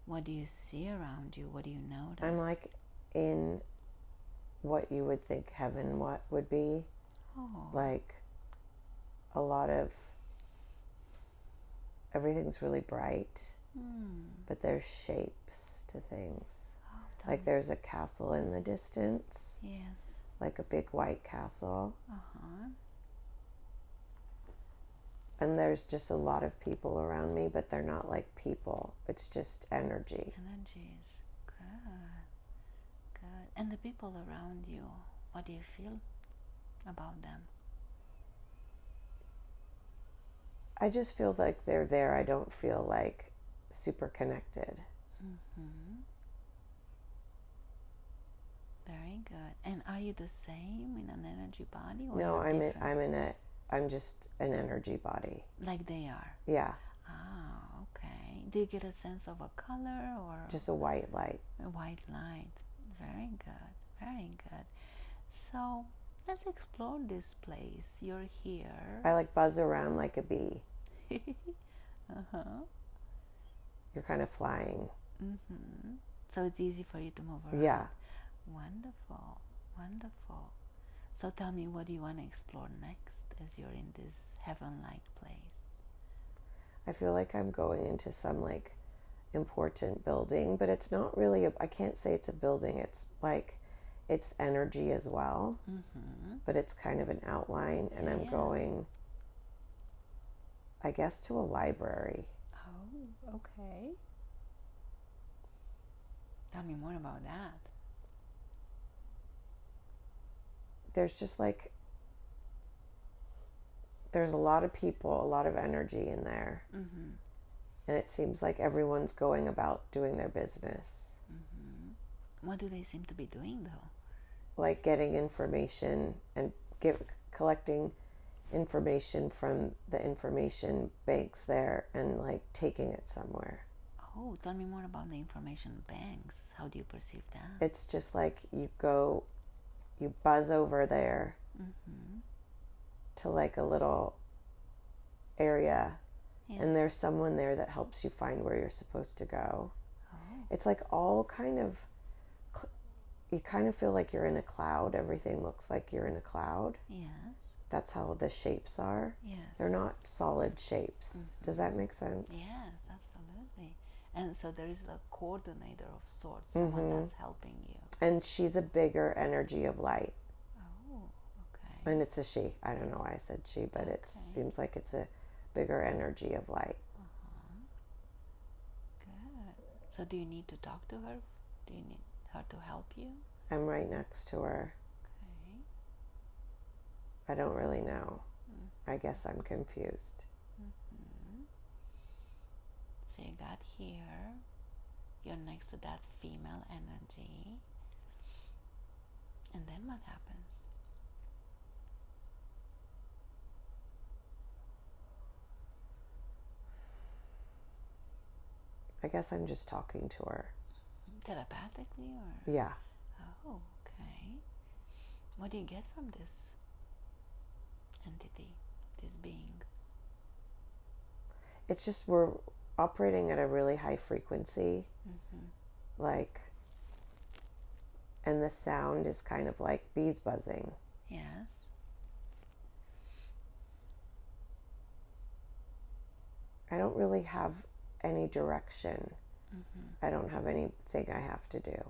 What do you see around you? What do you notice? I'm like in what you would think heaven what would be. Oh. Like a lot of, everything's really bright, but there's shapes to things. Oh, like there's a castle in the distance. Yes. Like a big white castle. Uh-huh. And there's just a lot of people around me, but they're not like people. It's just energy. Energies. Good. Good. And the people around you, what do you feel about them? I just feel like they're there. I don't feel like super connected. Very good. And are you the same in an energy body, or No, you're different? I'm just an energy body. Like they are. Yeah. Ah, okay. Do you get a sense of a color or Just a white light. a white light? Very good. Very good. So let's explore this place. You're here. I like buzz around like a bee. Uh-huh. You're kind of flying. So it's easy for you to move around. Yeah. Wonderful. Wonderful. So tell me, what do you want to explore next as you're in this heaven-like place? I feel like I'm going into some like important building, but it's not really I can't say it's a building. It's like it's energy as well, but it's kind of an outline, and I'm going, I guess, to a library. Oh, okay. Tell me more about that. There's just like, there's a lot of people, a lot of energy in there. And it seems like everyone's going about doing their business. What do they seem to be doing, though? Like getting information and collecting information from the information banks there and like taking it somewhere. Oh, tell me more about the information banks. How do you perceive that? It's just like you buzz over there to like a little area, and there's someone there that helps you find where you're supposed to go. It's like all kind of, you kind of feel like you're in a cloud. Everything looks like you're in a cloud. Yes. That's how the shapes are. Yes. They're not solid shapes. Does that make sense? Yes, absolutely. And so there is a coordinator of sorts, someone that's helping you. And she's a bigger energy of light. Oh, okay. And it's a she. I don't know why I said she, but it seems like it's a bigger energy of light. Good. So do you need to talk to her? Do you need her to help you? I'm right next to her. Okay. I don't really know. I guess I'm confused. So you got here. You're next to that female energy. And then what happens? I guess I'm just talking to her. Telepathically, or? Yeah. Oh, okay. What do you get from this entity, this being? It's just we're operating at a really high frequency. Like, and the sound is kind of like bees buzzing. Yes. I don't really have any direction. I don't have anything I have to do.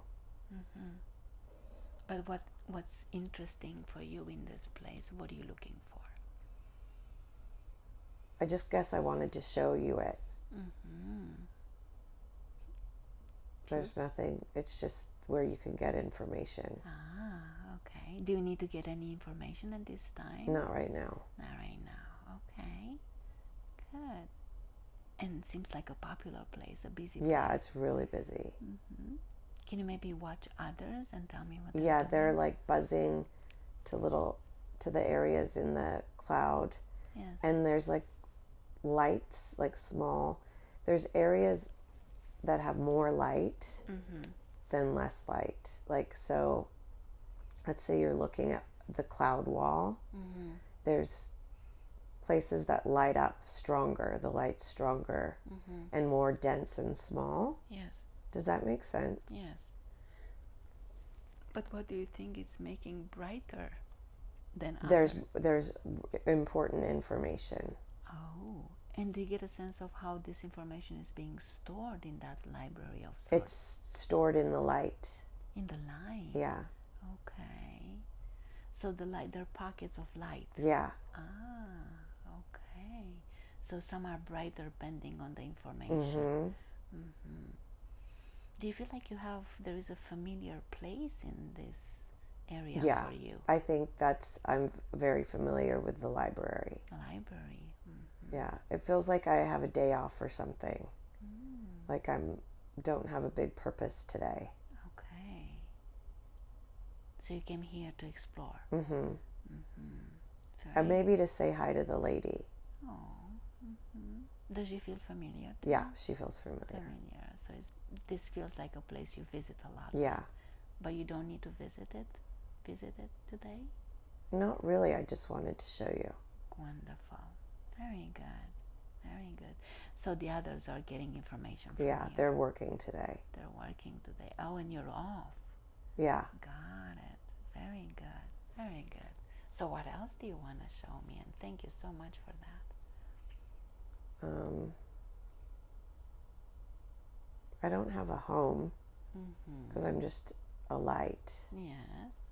But what's interesting for you in this place? What are you looking for? I just guess I wanted to show you it. There's nothing. It's just where you can get information. Ah, okay. Do you need to get any information at this time? Not right now. Not right now. Okay. Good. And it seems like a popular place, a busy place. Yeah, it's really busy. Can you maybe watch others and tell me what they're doing? They're like buzzing to the areas in the cloud. Yes. And there's like lights, like small. There's areas that have more light than less light. Like, so let's say you're looking at the cloud wall. There's places that light up stronger, the light's stronger and more dense and small. Yes. Does that make sense? Yes. But what do you think it's making brighter than others? There's important information. Oh, and do you get a sense of how this information is being stored in that library of sorts? It's stored in the light. In the light? Yeah. Okay. So the light, there are pockets of light. Yeah. Ah, okay. So some are brighter depending on the information. Do you feel like there is a familiar place in this area for you? I think I'm very familiar with the library. The library. Yeah, it feels like I have a day off or something. Like don't have a big purpose today. Okay. So you came here to explore. And maybe to say hi to the lady. Oh. Does she feel familiar to Yeah, you? she feels familiar. So this feels like a place you visit a lot. Yeah. But you don't need to visit it today? Not really. I just wanted to show you. Wonderful. Very good. Very good. So the others are getting information from you. Yeah, they're working today. They're working today. Oh, and you're off. Yeah. Got it. Very good. Very good. So what else do you want to show me? And thank you so much for that. I don't have a home because I'm just a light. Yes.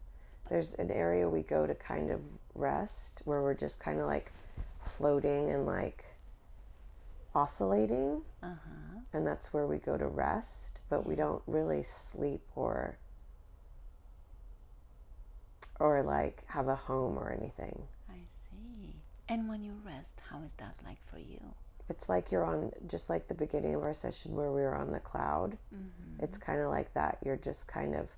There's an area we go to kind of rest where we're just kind of like floating and like oscillating. And that's where we go to rest, but we don't really sleep or like have a home or anything. I see. And when you rest, how is that like for you? It's like you're on, just like the beginning of our session where we were on the cloud. It's kind of like that. You're just kind of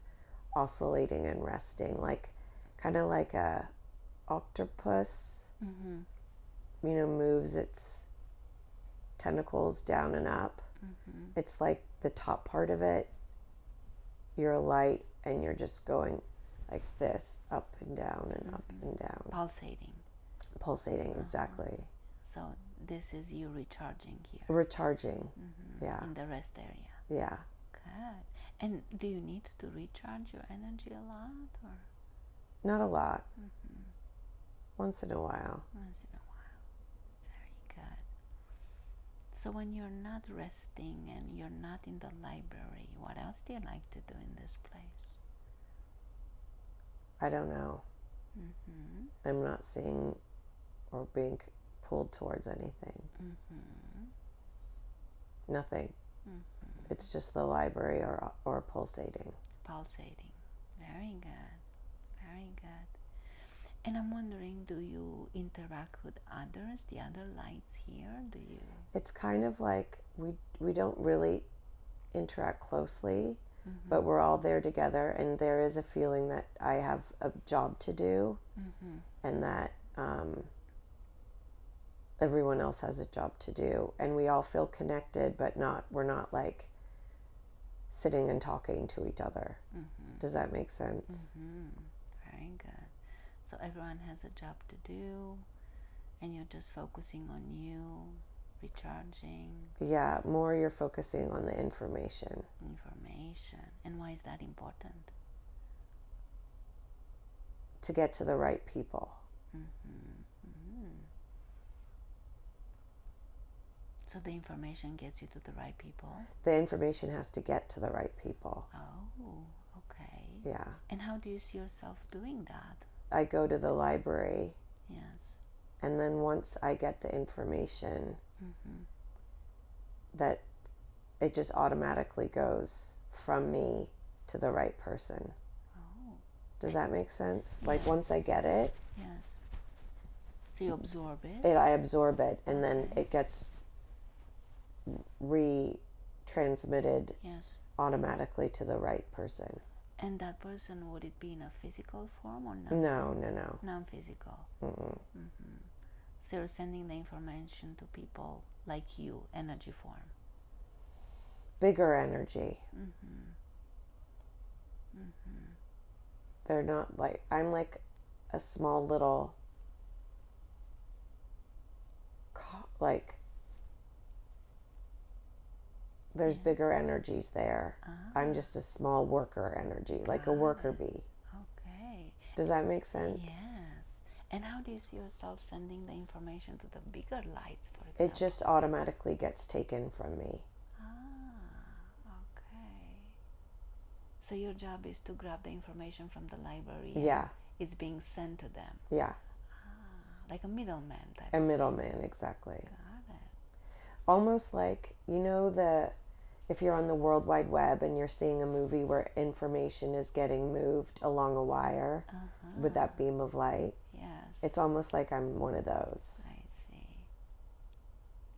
oscillating and resting, like kind of like a octopus, moves its tentacles down and up. It's like the top part of it, you're a light and you're just going like this, up and down and up and down. Pulsating, exactly. So this is you recharging here. Recharging, yeah. In the rest area. Yeah. Good. And do you need to recharge your energy a lot, or? Not a lot. Once in a while. Once in a while. Very good. So when you're not resting and you're not in the library, what else do you like to do in this place? I don't know. I'm not seeing or being pulled towards anything. Nothing. It's just the library or pulsating. Pulsating. Very good. Very good. And I'm wondering, do you interact with others, the other lights here? Do you? It's kind of like we don't really interact closely, but we're all there together, and there is a feeling that I have a job to do, and that everyone else has a job to do, and we all feel connected, but we're not like sitting and talking to each other. Does that make sense? Very good. So everyone has a job to do, and you're just focusing on you, recharging. Yeah, more you're focusing on the information. And why is that important? To get to the right people. So the information gets you to the right people? The information has to get to the right people. Oh, okay. Yeah. And how do you see yourself doing that? I go to the library. Yes. And then once I get the information, that it just automatically goes from me to the right person. Oh. Does that make sense? Yes. Like once I get it. Yes. So you absorb it? I absorb it, and then it gets retransmitted automatically to the right person. And that person, would it be in a physical form or not? No. Non-physical. So you're sending the information to people like you, energy form. Bigger energy. They're not like, I'm like a small little like there's bigger energies there. I'm just a small worker energy, like a worker bee. Okay. Does that make sense? Yes. And how do you see yourself sending the information to the bigger lights, for example? It just automatically gets taken from me. Okay. So your job is to grab the information from the library. Yeah. It's being sent to them. Yeah. Like a middleman type. A middleman, exactly. Got it. Almost like, if you're on the World Wide Web and you're seeing a movie where information is getting moved along a wire with that beam of light. Yes. It's almost like I'm one of those. I see.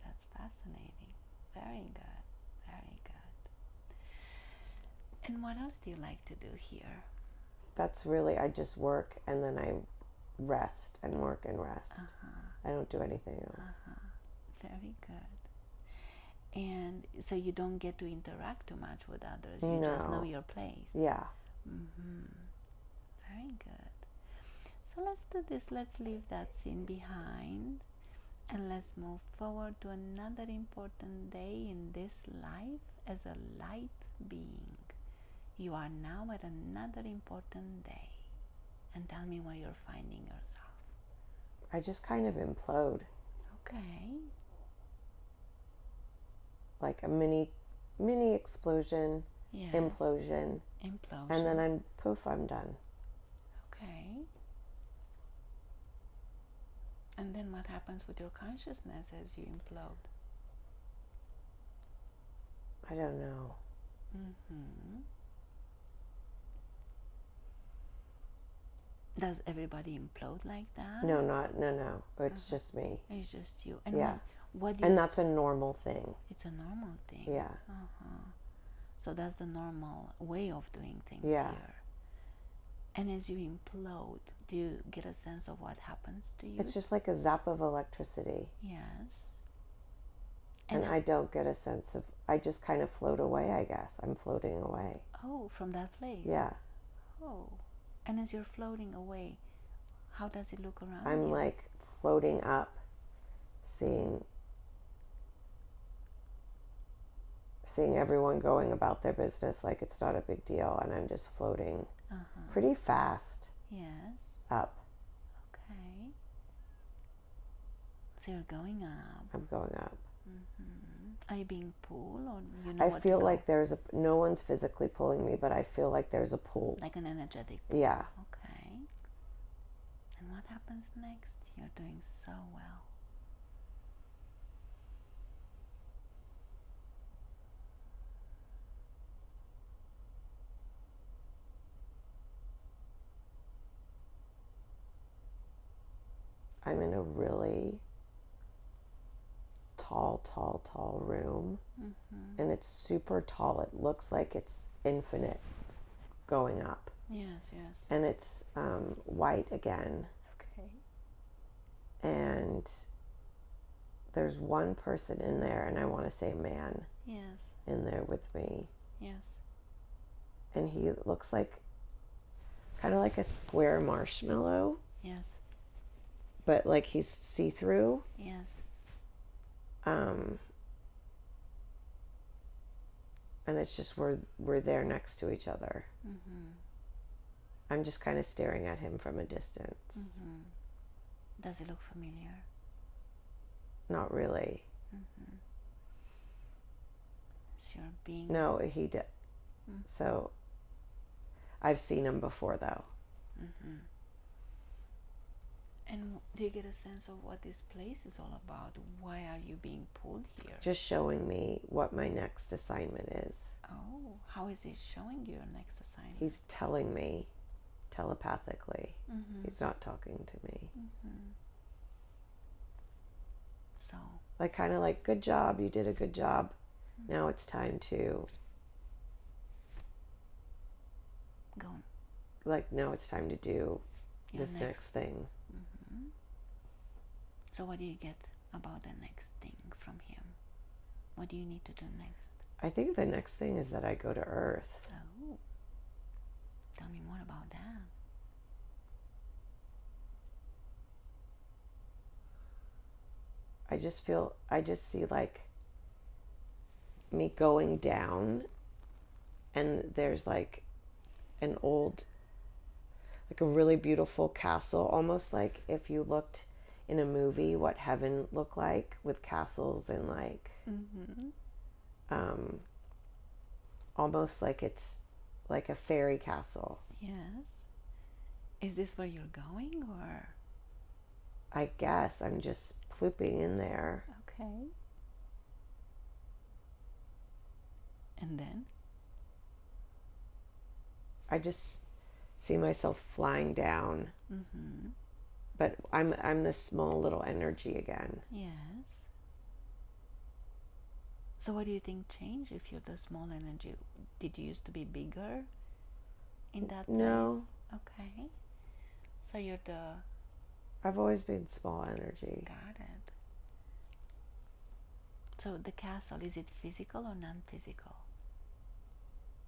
That's fascinating. Very good. Very good. And what else do you like to do here? That's really, I just work and then I rest and work and rest. I don't do anything else. Very good. And so you don't get to interact too much with others. You just know your place. Yeah. Very good. So let's do this. Let's leave that scene behind and let's move forward to another important day in this life as a light being. You are now at another important day. And tell me where you're finding yourself. I just kind of implode. Okay. Like a mini explosion, Yes. implosion, and then I'm done. Okay. And then what happens with your consciousness as you implode? I don't know. Does everybody implode like that? No. It's just me. It's just you. And yeah. What do you... And that's a normal thing. It's a normal thing. Yeah. So that's the normal way of doing things here. And as you implode, do you get a sense of what happens to you? It's just like a zap of electricity. Yes. And I don't get a sense of, I just kind of float away, I guess. I'm floating away. Oh, from that place? Yeah. Oh. And as you're floating away, how does it look around I'm you? like floating up, seeing everyone going about their business like it's not a big deal, and I'm just floating pretty fast. Yes. Up. Okay. So you're going up. I'm going up. Are you being pulled, or you know? I feel like no one's physically pulling me, but I feel like there's a pull. Like an energetic pull. Yeah. Okay. And what happens next? You're doing so well. I'm in a really tall room, and it's super tall. It looks like it's infinite going up. Yes. And it's white again. Okay. And there's one person in there, and I want to say man. Yes. In there with me. Yes. And he looks like kind of like a square marshmallow. Yes. But like he's see-through. Yes. And it's just we're there next to each other. I'm just kind of staring at him from a distance. Does it look familiar? Not really. So you're being... No, he did. So I've seen him before, though. And do you get a sense of what this place is all about? Why are you being pulled here? Just showing me what my next assignment is. Oh, how is he showing you your next assignment? He's telling me telepathically. He's not talking to me. So, like kind of like, good job, you did a good job. Now it's time to go. Like, now it's time to do this next thing. So what do you get about the next thing from him? What do you need to do next? I think the next thing is that I go to Earth. Oh, tell me more about that. I just see like me going down, and there's like an old, like a really beautiful castle, almost like if you looked in a movie what heaven looked like, with castles and like almost like it's like a fairy castle. Yes. Is this where you're going, or? I guess I'm just plooping in there. Okay. And then? I just see myself flying down. But I'm this small little energy again. Yes. So what do you think changed if you're the small energy? Did you used to be bigger in that No. place? Okay. So you're the... I've always been small energy. Got it. So the castle, is it physical or non-physical?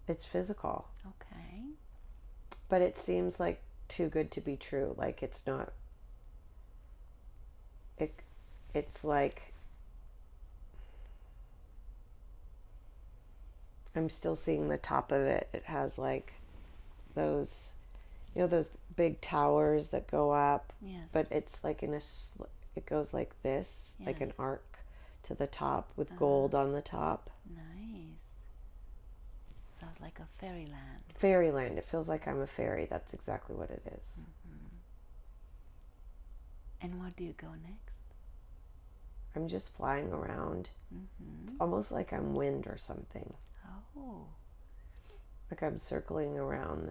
It's physical. Okay. But it seems like too good to be true. Like it's not... It's like... I'm still seeing the top of it. It has like those, you know, those big towers that go up. Yes. But it's like in a, it goes like this, yes. like an arc to the top with gold on the top. Nice. Sounds like a fairyland. Fairyland. It feels like I'm a fairy. That's exactly what it is. And where do you go next? I'm just flying around. It's almost like I'm wind or something. Oh. Like I'm circling around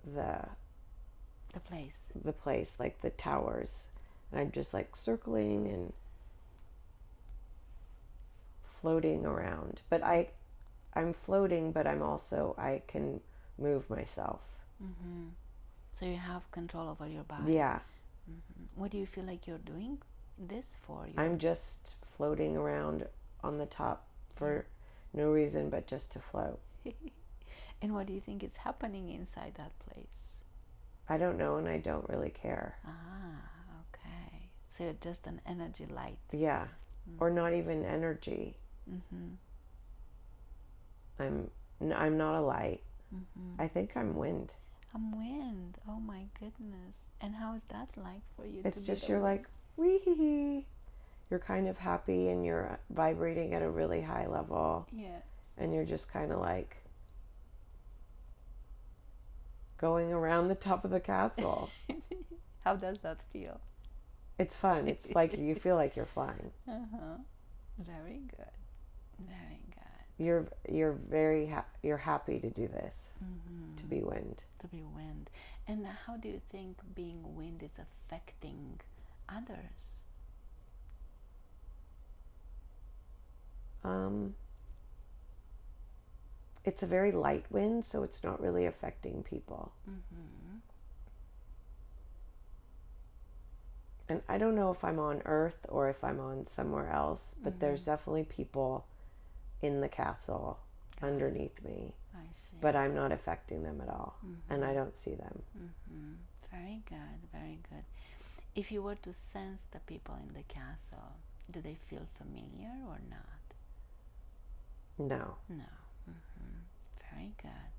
the place, like the towers, and I'm just like circling and floating around. But I'm floating, but I'm also, I can move myself. So you have control over your body. Yeah. What do you feel like you're doing this for? I'm just floating around on the top for no reason but just to float. And what do you think is happening inside that place? I don't know, and I don't really care. Okay. So you're just an energy light. Yeah. Or not even energy. I'm not a light. I think I'm wind. I'm wind. Oh my goodness. And how is that like for you? It's just you're like, wee. You're kind of happy and you're vibrating at a really high level. Yes. And you're just kind of like going around the top of the castle. How does that feel? It's fun. It's like you feel like you're flying. Very good. Very good. You're happy to do this. To be wind. To be wind. And how do you think being wind is affecting others? It's a very light wind, so it's not really affecting people. And I don't know if I'm on Earth or if I'm on somewhere else, but there's definitely people in the castle underneath me. I see. But I'm not affecting them at all, and I don't see them. Very good, very good. If you were to sense the people in the castle, do they feel familiar or not? No. No. Very good.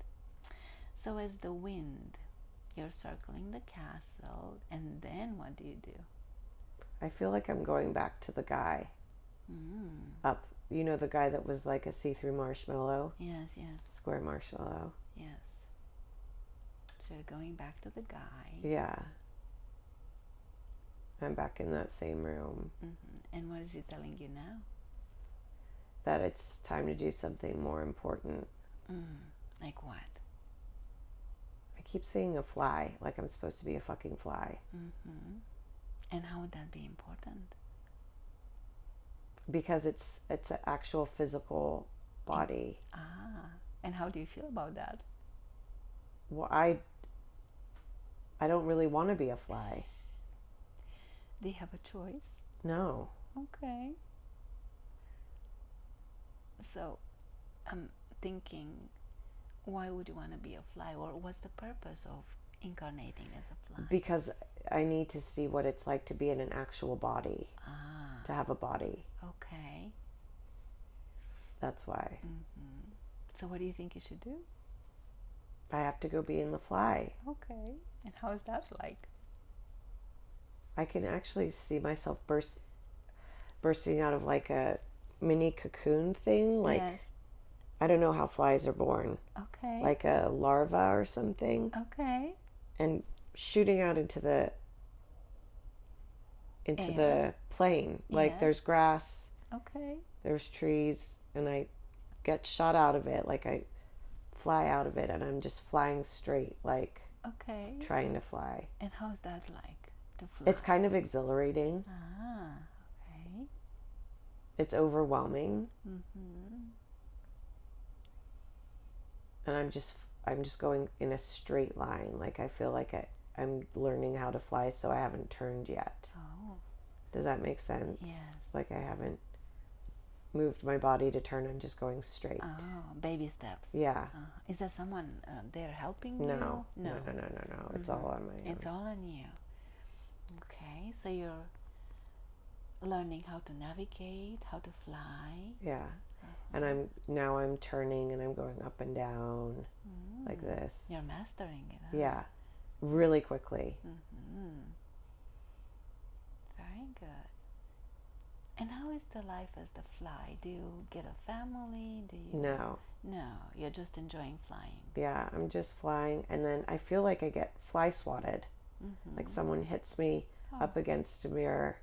So as the wind, you're circling the castle, and then what do you do? I feel like I'm going back to the guy up. You know, the guy that was like a see-through marshmallow? Yes, yes. Square marshmallow. Yes. So you're going back to the guy. Yeah. I'm back in that same room. And what is he telling you now? That it's time to do something more important. Like what? I keep seeing a fly, like I'm supposed to be a fucking fly. And how would that be important? Because it's an actual physical body. And how do you feel about that? Well, I don't really want to be a fly. Do you have a choice? No. Okay. So I'm thinking, why would you want to be a fly, or what's the purpose of incarnating as a fly? Because I need to see what it's like to be in an actual body. To have a body. Okay. That's why. So what do you think you should do? I have to go be in the fly. Okay. And how is that like? I can actually see myself bursting out of like a mini cocoon thing. Like, yes. I don't know how flies are born. Okay. Like a larva or something. Okay. And shooting out into the plain. Like, there's grass. Okay. There's trees. And I get shot out of it. Like, I fly out of it and I'm just flying straight. Like, trying to fly. And how's that like to fly? It's kind of exhilarating. Okay. It's overwhelming. And I'm just going in a straight line. Like, I feel like I'm learning how to fly, so I haven't turned yet. Oh. Does that make sense? Yes. Like, I haven't moved my body to turn. I'm just going straight. Oh, baby steps. Yeah. Is there someone there helping you? No. It's all on my own. It's all on you. Okay, so you're learning how to navigate, how to fly. Yeah. And I'm turning and I'm going up and down like this. You're mastering it. Huh? Yeah. Really quickly. Very good. And how is the life as the fly? Do you get a family? Do you? No. No, you're just enjoying flying. Yeah, I'm just flying, and then I feel like I get fly swatted. Like someone hits me up against a mirror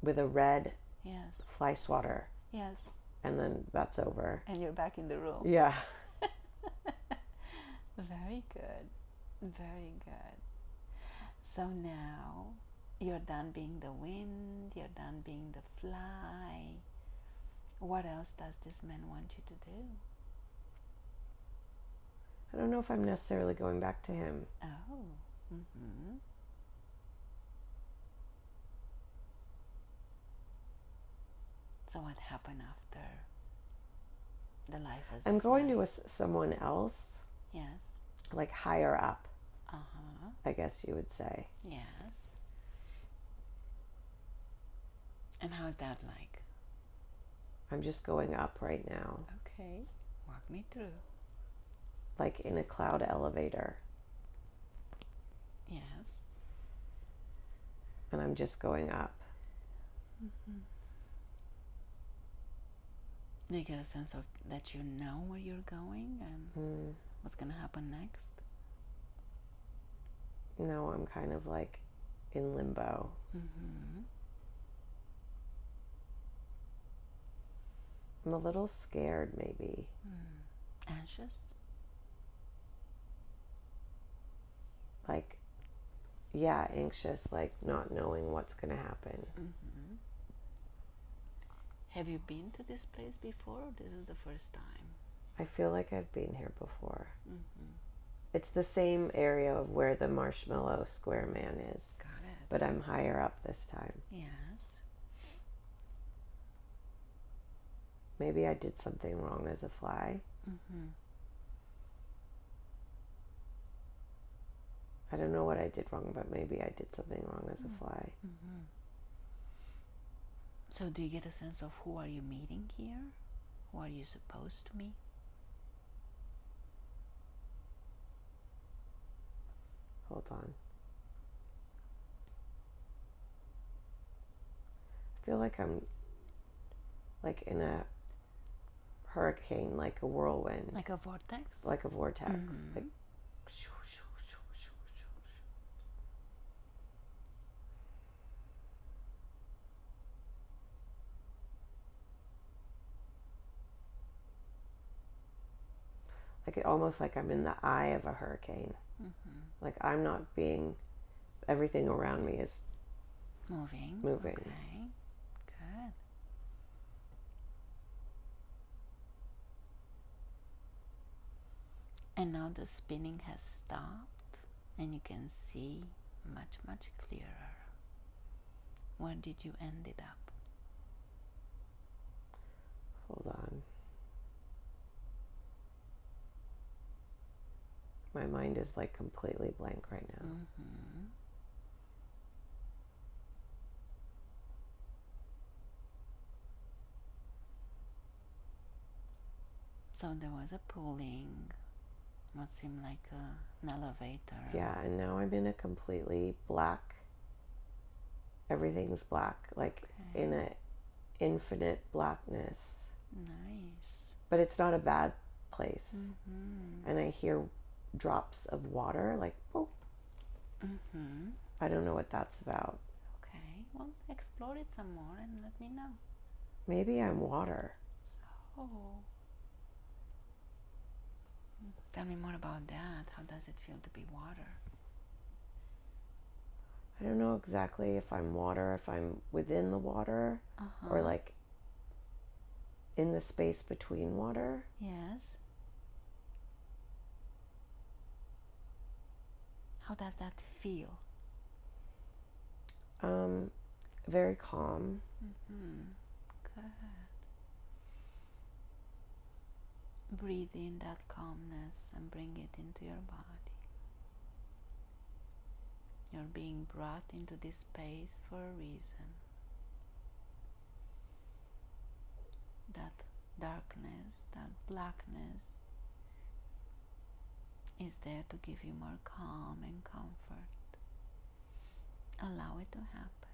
with a red fly swatter. Yes. And then that's over. And you're back in the room. Yeah. Very good. Very good. So now you're done being the wind, you're done being the fly. What else does this man want you to do? I don't know if I'm necessarily going back to him. Oh. So what happened after the life as I'm the going fly? to someone else. Yes. Like higher up. I guess you would say. Yes. And how's that like? I'm just going up right now. Okay. Walk me through. Like in a cloud elevator. Yes. And I'm just going up. Do you get a sense of that you know where you're going and what's going to happen next? No, I'm kind of like in limbo. I'm a little scared, maybe. Anxious? Like, yeah, anxious, like not knowing what's going to happen. Have you been to this place before, or this is the first time? I feel like I've been here before. It's the same area of where the marshmallow square man is. Got it. But I'm higher up this time. Yes. Maybe I did something wrong as a fly. I don't know what I did wrong, but maybe I did something wrong as a fly. So do you get a sense of who are you meeting here? Who are you supposed to meet? Hold on. I feel like I'm like in a hurricane, like a whirlwind. Like a vortex? Like a vortex. Like, almost like I'm in the eye of a hurricane. Like I'm not being, everything around me is moving. Okay, good. And now the spinning has stopped and you can see much, much clearer. Where did you end it up? Hold on. my mind is like completely blank right now. Mm-hmm. So there was a pulling, what seemed like an elevator. Yeah, and now I'm in a completely black, everything's black, like in a infinite blackness. Nice. But it's not a bad place. Mm-hmm. And I hear drops of water, like, oh. Mm-hmm. I don't know what that's about. Okay, well, explore it some more and let me know. Maybe I'm water. Oh. Tell me more about that. How does it feel to be water? I don't know exactly if I'm water, if I'm within the water, or like in the space between water. Yes. How does that feel? Very calm. Mm-hmm. Good. Breathe in that calmness and bring it into your body. You're being brought into this space for a reason. That darkness, that blackness is there to give you more calm and comfort. Allow it to happen.